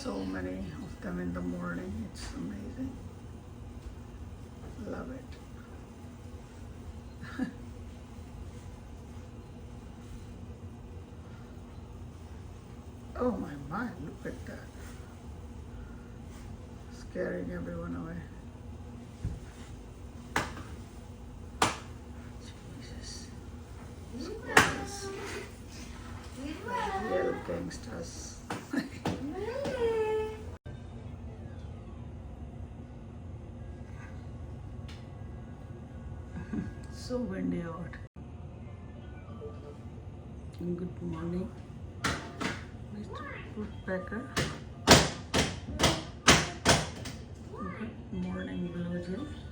So many of them in the morning. It's amazing. Love it. Oh my, look at that. Scaring everyone away. Jesus. Squirrels. Real gangsters. So windy out. Good morning, Mr. Woodpecker. Good morning, Blue Jay.